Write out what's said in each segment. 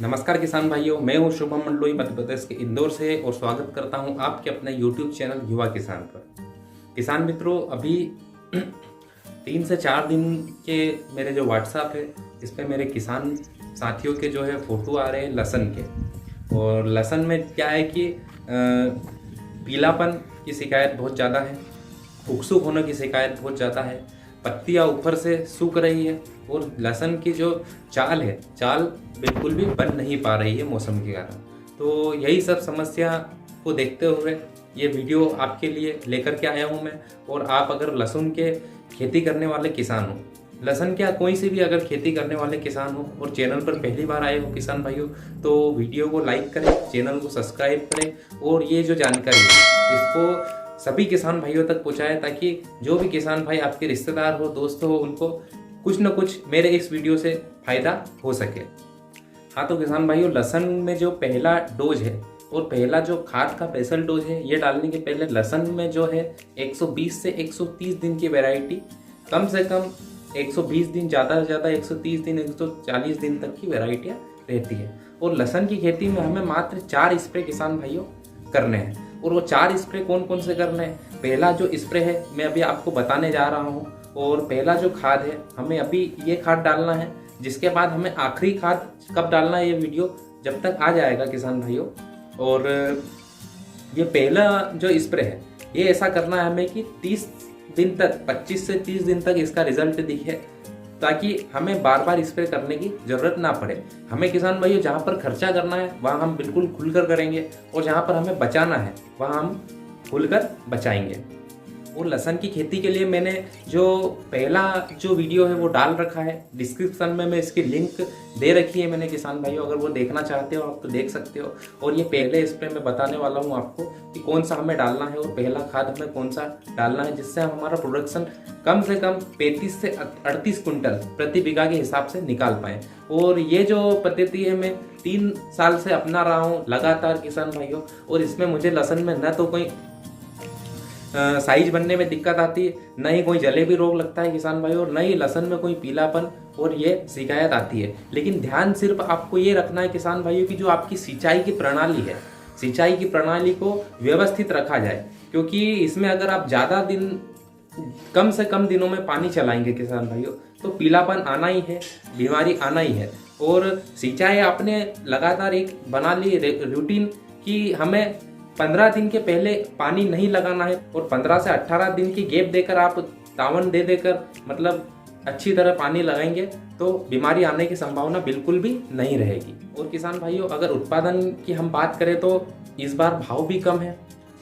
नमस्कार किसान भाइयों, मैं हूं शुभम मंडलोई मध्य प्रदेश के इंदौर से और स्वागत करता हूं आपके अपने YouTube चैनल युवा किसान पर। किसान मित्रों, अभी 3 से 4 दिन के मेरे जो WhatsApp है इस पे मेरे किसान साथियों के जो है फ़ोटो आ रहे हैं लहसुन के। और लहसुन में क्या है कि पीलापन की शिकायत बहुत ज़्यादा है, उकसूक होने की शिकायत बहुत ज़्यादा है, पत्तियाँ ऊपर से सूख रही है और लहसुन की जो चाल बिल्कुल भी बन नहीं पा रही है मौसम के कारण। तो यही सब समस्या को देखते हुए ये वीडियो आपके लिए लेकर के आया हूँ मैं। और आप अगर लहसुन के खेती करने वाले किसान हो, लहसुन क्या कोई से भी अगर खेती करने वाले किसान हो और चैनल पर पहली बार आए हो किसान भाइयों, तो वीडियो को लाइक करें, चैनल को सब्सक्राइब करें और ये जो जानकारी है इसको सभी किसान भाइयों तक पहुँचाएं, ताकि जो भी किसान भाई आपके रिश्तेदार हो, दोस्त हो, उनको कुछ न कुछ मेरे इस वीडियो से फायदा हो सके। हाँ, तो किसान भाइयों, लहसुन में जो पहला डोज है और पहला जो खाद का स्पेशल डोज है, ये डालने के पहले लहसुन में जो है 120 से 130 दिन की वैरायटी, कम से कम 120 दिन, ज़्यादा से ज़्यादा 130 दिन, 140 दिन तक की वैरायटियाँ रहती है। और लहसुन की खेती में हमें मात्र 4 स्प्रे किसान भाइयों करने हैं। और वो 4 स्प्रे कौन कौन से करने हैं? पहला जो स्प्रे है मैं अभी आपको बताने जा रहा हूँ। और पहला जो खाद है हमें अभी ये खाद डालना है, जिसके बाद हमें आखिरी खाद कब डालना है ये वीडियो जब तक आ जाएगा किसान भाइयों। और ये पहला जो स्प्रे है ये ऐसा करना है हमें कि 30 दिन तक, 25 से 30 दिन तक इसका रिजल्ट दिखे, ताकि हमें बार बार स्प्रे करने की जरूरत ना पड़े। हमें किसान भाइयों जहाँ पर खर्चा करना है वहाँ हम बिल्कुल खुलकर करेंगे, और जहाँ पर हमें बचाना है वहाँ हम खुलकर बचाएंगे। और लहसुन की खेती के लिए मैंने जो पहला जो वीडियो है वो डाल रखा है, डिस्क्रिप्शन में मैं इसकी लिंक दे रखी है मैंने किसान भाइयों, अगर वो देखना चाहते हो आप तो देख सकते हो। और ये पहले स्प्रे में बताने वाला हूँ आपको कि कौन सा हमें डालना है और पहला खाद हमें कौन सा डालना है, जिससे हमारा प्रोडक्शन कम से कम 35 से 38 कुंटल प्रति बीघा के हिसाब से निकाल पाए। और ये जो पद्धति है मैं 3 साल से अपना रहा हूँ लगातार किसान भाइयों, और इसमें मुझे लहसुन में न तो कोई साइज बनने में दिक्कत आती है, न ही कोई जलेबी रोग लगता है किसान भाई, और न ही लहसुन में कोई पीलापन और ये शिकायत आती है। लेकिन ध्यान सिर्फ आपको ये रखना है किसान भाइयों की जो आपकी सिंचाई की प्रणाली है, सिंचाई की प्रणाली को व्यवस्थित रखा जाए, क्योंकि इसमें अगर आप ज़्यादा दिन, कम से कम दिनों में पानी चलाएंगे किसान भाइयों तो पीलापन आना ही है, बीमारी आना ही है। और सिंचाई आपने लगातार एक बना ली रूटीन कि हमें 15 दिन के पहले पानी नहीं लगाना है, और 15 से 18 दिन की गैप देकर आप तावन दे देकर मतलब अच्छी तरह पानी लगाएंगे तो बीमारी आने की संभावना बिल्कुल भी नहीं रहेगी। और किसान भाइयों, अगर उत्पादन की हम बात करें तो इस बार भाव भी कम है,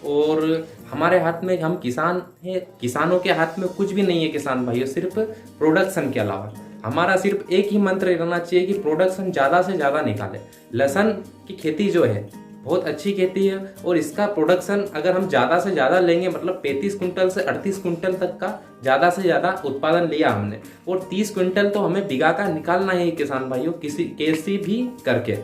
और हमारे हाथ में, हम किसान हैं, किसानों के हाथ में कुछ भी नहीं है किसान भाइयों, सिर्फ प्रोडक्शन के अलावा हमारा सिर्फ एक ही मंत्र रहना चाहिए कि प्रोडक्शन ज़्यादा से ज़्यादा निकाले। लहसुन की खेती जो है बहुत अच्छी खेती है, और इसका प्रोडक्शन अगर हम ज़्यादा से ज़्यादा लेंगे, मतलब 35 कुंटल से 38 कुंटल तक का ज़्यादा से ज़्यादा उत्पादन लिया हमने, और 30 कुंटल तो हमें बीघा का निकालना है किसान भाइयों कैसी भी करके।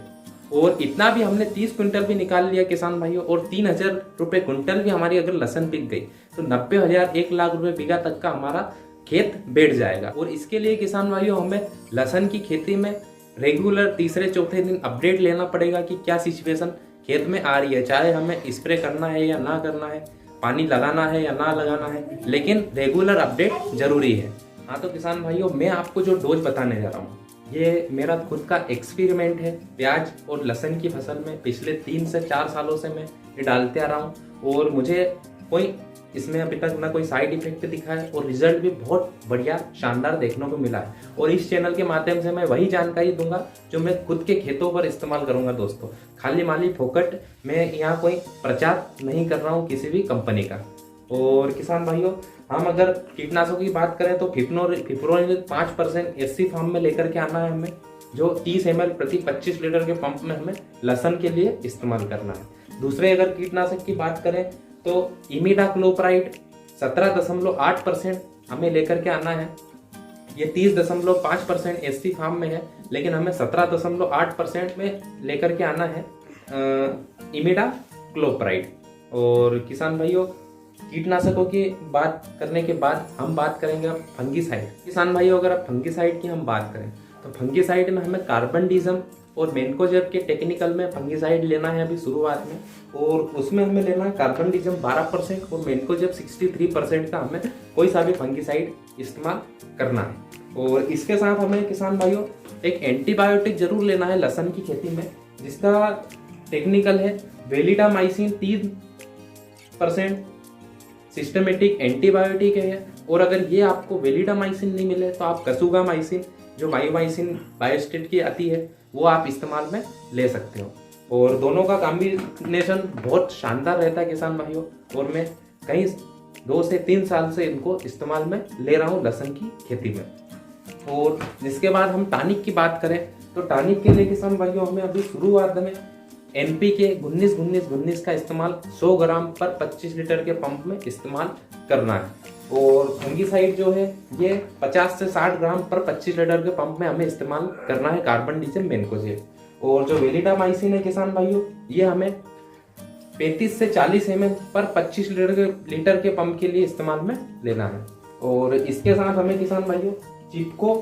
और इतना भी हमने 30 कुंटल भी निकाल लिया किसान भाइयों, और 3,000 रुपये कुंटल भी हमारी अगर लहसुन बिक गई तो 90,000, 1 लाख रुपये बीघा तक का हमारा खेत बैठ जाएगा। और इसके लिए किसान भाइयों हमें लहसुन की खेती में रेगुलर तीसरे चौथे दिन अपडेट लेना पड़ेगा कि क्या सिचुएशन खेत में आ रही है, चाहे हमें स्प्रे करना है या ना करना है, पानी लगाना है या ना लगाना है, लेकिन रेगुलर अपडेट जरूरी है। हाँ, तो किसान भाइयों, मैं आपको जो डोज बताने जा रहा हूँ ये मेरा खुद का एक्सपेरिमेंट है। प्याज और लहसुन की फसल में पिछले 3 से 4 सालों से मैं ये डालते आ रहा हूँ, और मुझे कोई इसमें अभी तक ना कोई साइड इफेक्ट दिखा है, और रिजल्ट भी बहुत बढ़िया शानदार देखने को मिला है। और इस चैनल के माध्यम से मैं वही जानकारी दूंगा जो मैं खुद के खेतों पर इस्तेमाल करूंगा दोस्तों। खाली माली फोकट मैं यहाँ कोई प्रचार नहीं कर रहा हूँ किसी भी कंपनी का। और किसान भाइयों, हम अगर कीटनाशकों की बात करें तो फिप्रोनिल 5% SC फार्म में लेकर के आना है हमें, जो 30 ml प्रति 25 लीटर के पंप में हमें लहसुन के लिए इस्तेमाल करना है। दूसरे अगर कीटनाशक की बात करें तो इमिडाक्लोप्राइड 17.8% हमें लेकर के आना है। ये 30.5% SC फार्म में है, लेकिन हमें 17.8% में लेकर के आना है इमिडाक्लोप्राइड। और किसान भाइयों, कीटनाशकों की बात करने के बाद हम बात करेंगे अब फंगीसाइड। किसान भाइयों, अगर अब फंगीसाइड की हम बात करें तो फंगीसाइड में हमें कार्बनडिज़म और मैनकोजेब के टेक्निकल में फंगिसाइड लेना है अभी शुरुआत में, और उसमें हमें लेना है कार्बनडिज़म 12% और मैनकोजेब 63% का हमें कोई सा भी फंगिसाइड इस्तेमाल करना है। और इसके साथ हमें किसान भाइयों एक एंटीबायोटिक जरूर लेना है लहसुन की खेती में, जिसका टेक्निकल है वेलिडामाइसिन 3% सिस्टमेटिक एंटीबायोटिक है। और अगर ये आपको वेलिडामाइसिन नहीं मिले तो आप कसुगामाइसिन जो मायोमाइसिन बायोस्टेट की आती है वो आप इस्तेमाल में ले सकते हो। और दोनों का कॉम्बिनेशन बहुत शानदार रहता है किसान भाइयों, और मैं कहीं 2 से 3 साल से इनको इस्तेमाल में ले रहा हूँ लहसुन की खेती में। और जिसके बाद हम टॉनिक की बात करें तो टॉनिक के लिए किसान भाइयों हमें अभी शुरुआत में NPK 19-19-19 का इस्तेमाल 100 ग्राम पर 25 लीटर के पंप में इस्तेमाल करना है। और फंगिसाइड जो है ये 50 से 60 ग्राम पर 25 लीटर के पंप में हमें इस्तेमाल करना है कार्बनडिज़म मैनकोजेब। और जो वेलिडामाइसिन है किसान भाइयों ये हमें 35 से 40 ml पर 25 लीटर के पंप के लिए इस्तेमाल में लेना है। और इसके साथ हमें किसान भाइयों चिपको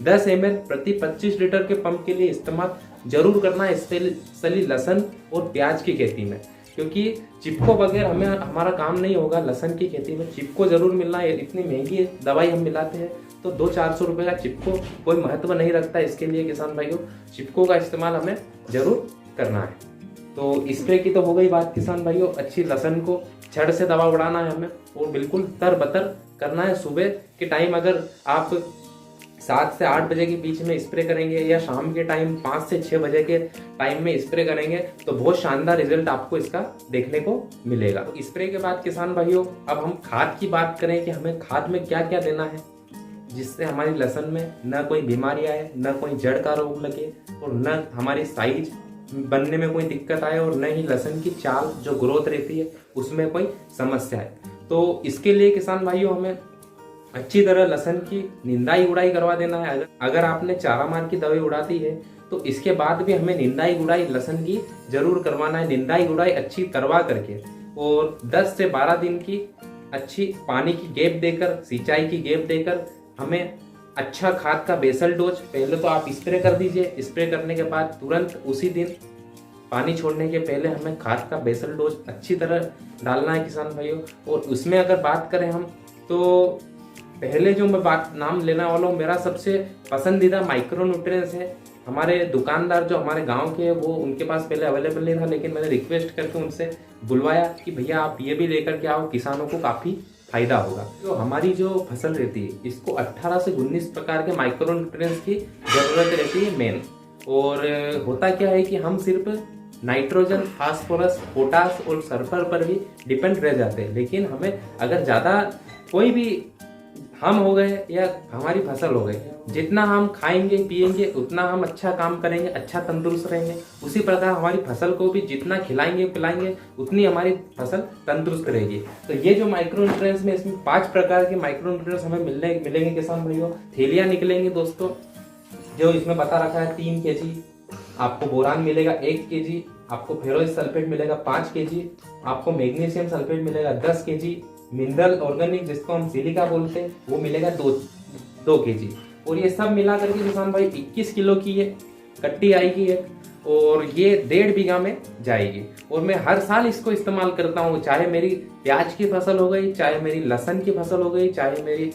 10 ml प्रति 25 लीटर के पंप के लिए इस्तेमाल जरूर करना है स्पेशली लहसुन और प्याज की खेती में, क्योंकि चिपको बगैर हमें हमारा काम नहीं होगा। लहसुन की खेती में चिपको जरूर मिलना है। इतनी महंगी दवाई हम मिलाते हैं तो 200-400 रुपये का चिपको कोई महत्व नहीं रखता इसके लिए किसान भाइयों। चिपको का इस्तेमाल हमें जरूर करना है। तो स्प्रे की तो हो गई बात किसान भाइयों। अच्छी लहसुन को छड़ से दवा उड़ाना है हमें और बिल्कुल तर-बतर करना है। सुबह के टाइम अगर आप 7 से 8 बजे के बीच में स्प्रे करेंगे या शाम के टाइम 5 से 6 बजे के टाइम में स्प्रे करेंगे तो बहुत शानदार रिजल्ट आपको इसका देखने को मिलेगा। तो स्प्रे के बाद किसान भाइयों अब हम खाद की बात करें कि हमें खाद में क्या क्या देना है जिससे हमारी लहसुन में न कोई बीमारी आए, न कोई जड़ का रोग लगे और न हमारी साइज बनने में कोई दिक्कत आए और न ही लहसुन की चाल जो ग्रोथ रहती है उसमें कोई समस्या है। तो इसके लिए किसान भाइयों हमें अच्छी तरह लहसुन की निंदाई गुड़ाई करवा देना है। अगर आपने चारा मार की दवाई उड़ा दी है तो इसके बाद भी हमें निंदाई गुड़ाई लहसुन की जरूर करवाना है। निंदाई गुड़ाई अच्छी करवा करके और 10 से 12 दिन की अच्छी पानी की गैप देकर, सिंचाई की गैप देकर हमें अच्छा खाद का बेसल डोज पहले तो आप स्प्रे कर दीजिए। स्प्रे करने के बाद तुरंत उसी दिन पानी छोड़ने के पहले हमें खाद का बेसल डोज अच्छी तरह डालना है किसान भाइयों। और उसमें अगर बात करें हम तो पहले जो मैं नाम लेने वाला हूँ मेरा सबसे पसंदीदा माइक्रो न्यूट्रिएंट्स है। हमारे दुकानदार जो हमारे गांव के हैं वो उनके पास पहले अवेलेबल नहीं था, लेकिन मैंने रिक्वेस्ट करके उनसे बुलवाया कि भैया आप ये भी लेकर के आओ, किसानों को काफ़ी फायदा होगा। तो हमारी जो फसल रहती है इसको 18 से 19 प्रकार के माइक्रो न्यूट्रिएंट्स की जरूरत रहती है मेन। और होता क्या है कि हम सिर्फ नाइट्रोजन, फास्फोरस, पोटास और सल्फर पर ही डिपेंड रह जाते हैं। लेकिन हमें अगर ज़्यादा कोई भी हम हो गए या हमारी फसल हो गई, जितना हम खाएंगे पिएंगे उतना हम अच्छा काम करेंगे, अच्छा तंदुरुस्त रहेंगे। उसी प्रकार हमारी फसल को भी जितना खिलाएंगे पिलाएंगे उतनी हमारी फसल तंदुरुस्त रहेगी। तो ये जो माइक्रो न्यूट्रिएंट्स में इसमें 5 प्रकार के माइक्रो न्यूट्रिएंट्स हमें मिलेंगे किसान भाइयों। थैलियाँ निकलेंगी दोस्तों, जो इसमें बता रखा है 3 kg आपको बोरान मिलेगा, 1 kg आपको फेरोइक सल्फेट मिलेगा, 5 kg आपको मैग्नीशियम सल्फेट मिलेगा, 10 kg मिनरल ऑर्गेनिक जिसको हम सिलिका बोलते हैं वो मिलेगा 2 kg। और ये सब मिला करके किसान भाई 21 किलो की ये कट्टी आएगी एक, और ये 1.5 बीघा में जाएगी। और मैं हर साल इसको इस्तेमाल करता हूँ, चाहे मेरी प्याज की फसल हो गई, चाहे मेरी लहसुन की फसल हो गई, चाहे मेरी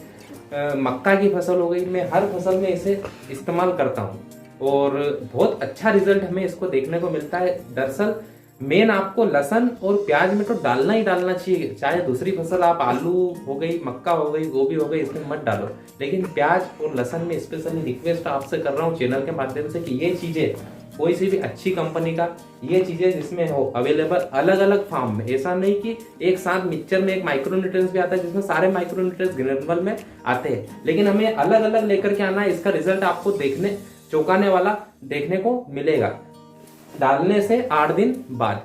मक्का की फसल हो गई, मैं हर फसल में इसे इस्तेमाल करता हूँ और बहुत अच्छा रिजल्ट हमें इसको देखने को मिलता है। दरअसल मेन आपको लहसुन और प्याज में तो डालना ही डालना चाहिए, चाहे दूसरी फसल आप आलू हो गई, मक्का हो गई, गोभी हो गई, इसमें मत डालो। लेकिन प्याज और लहसुन में स्पेशली रिक्वेस्ट आपसे कर रहा हूँ चैनल के माध्यम से कि ये चीज़ें कोई सी भी अच्छी कंपनी का ये चीज़ें जिसमें हो अवेलेबल अलग अलग फार्म में, ऐसा नहीं कि एक साथ मिक्सचर में एक माइक्रो न्यूट्रिएंट्स भी आता है जिसमें सारे माइक्रो न्यूट्रिएंट्स ग्रेनुअल में आते हैं, लेकिन हमें अलग अलग लेकर के आना है। इसका रिजल्ट आपको देखने चौंकाने वाला देखने को मिलेगा डालने से 8 दिन बाद।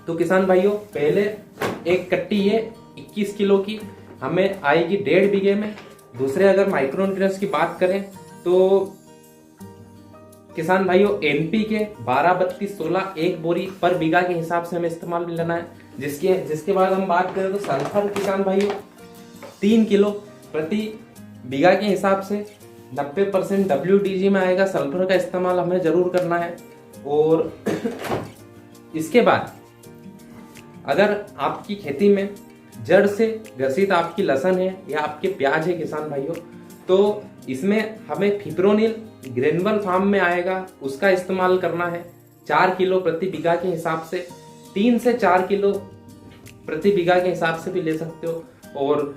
तो किसान भाइयों पहले एक कट्टी ये 21 किलो की हमें आएगी 1.5 बीघे में। दूसरे अगर माइक्रो न्यूट्रिएंट्स की बात करें तो किसान भाइयों NPK 12-32-16 1 बोरी पर बीघा के हिसाब से हमें इस्तेमाल में लेना है। जिसके बाद हम बात करें तो सल्फर किसान भाइयों 3 किलो प्रति बीघा के हिसाब से 90% WDG में आएगा। सल्फर का इस्तेमाल हमें जरूर करना है। और इसके बाद अगर आपकी खेती में जड़ से ग्रसित आपकी लहसुन है या आपके प्याज है किसान भाइयों, तो इसमें हमें फिप्रोनिल ग्रेनुअल फॉर्म में आएगा, उसका इस्तेमाल करना है। 4 किलो प्रति बीघा के हिसाब से, 3 से 4 किलो प्रति बीघा के हिसाब से भी ले सकते हो। और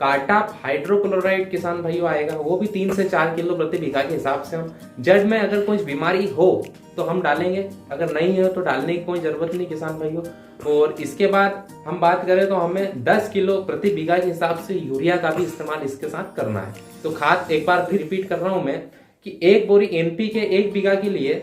कार्टाप हाइड्रोक्लोराइड किसान भाइयों आएगा, वो भी 3 से 4 किलो प्रति बीघा के हिसाब से हम जड़ में अगर कोई बीमारी हो तो हम डालेंगे, अगर नहीं हो तो डालने की कोई जरूरत नहीं किसान भाइयों। और इसके बाद हम बात करें तो हमें 10 किलो प्रति बीघा के हिसाब से यूरिया का भी इस्तेमाल इसके साथ करना है। तो खाद एक बार फिर रिपीट कर रहा हूं मैं कि 1 बोरी NPK 1 बीघा के लिए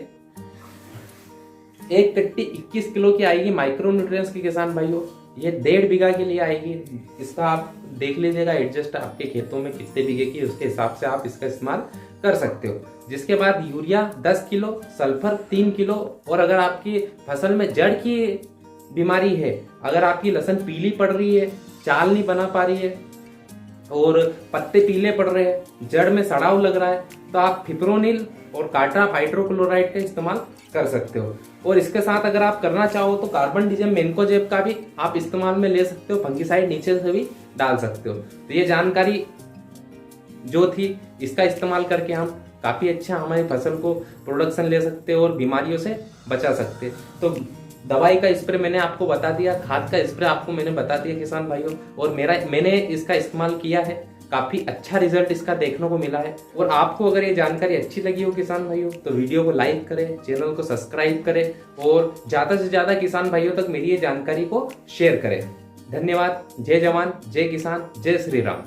1 कट्टी 21 किलो की आएगी माइक्रो न्यूट्रिएंट्स की किसान भाइयों। ये 1.5 बीघा के लिए आएगी। इसका आप देख लीजिएगा एडजस्ट आपके खेतों में कितने बीघे की, उसके हिसाब से आप इसका इस्तेमाल कर सकते हो। जिसके बाद यूरिया 10 किलो, सल्फर 3 किलो। और अगर आपकी फसल में जड़ की बीमारी है, अगर आपकी लहसुन पीली पड़ रही है, चाल नहीं बना पा रही है और पत्ते पीले पड़ रहे हैं, जड़ में सड़ाव लग रहा है, तो आप फिप्रोनिल और कार्टाप हाइड्रोक्लोराइड का इस्तेमाल कर सकते हो। और इसके साथ अगर आप करना चाहो तो कार्बनडिज़म मेन्कोजेब का भी आप इस्तेमाल में ले सकते हो, फंगिसाइड नीचे से भी डाल सकते हो। तो ये जानकारी जो थी, इसका इस्तेमाल करके हम काफी अच्छा हमारी फसल को प्रोडक्शन ले सकते हो और बीमारियों से बचा सकते। तो दवाई का स्प्रे मैंने आपको बता दिया, खाद का स्प्रे आपको मैंने बता दिया किसान भाइयों, और मैंने इसका इस्तेमाल किया है, काफी अच्छा रिजल्ट इसका देखने को मिला है। और आपको अगर ये जानकारी अच्छी लगी हो किसान भाइयों तो वीडियो को लाइक करें, चैनल को सब्सक्राइब करें और ज्यादा से ज्यादा किसान भाइयों तक मेरी ये जानकारी को शेयर करें। धन्यवाद। जय जवान, जय किसान, जय श्री राम।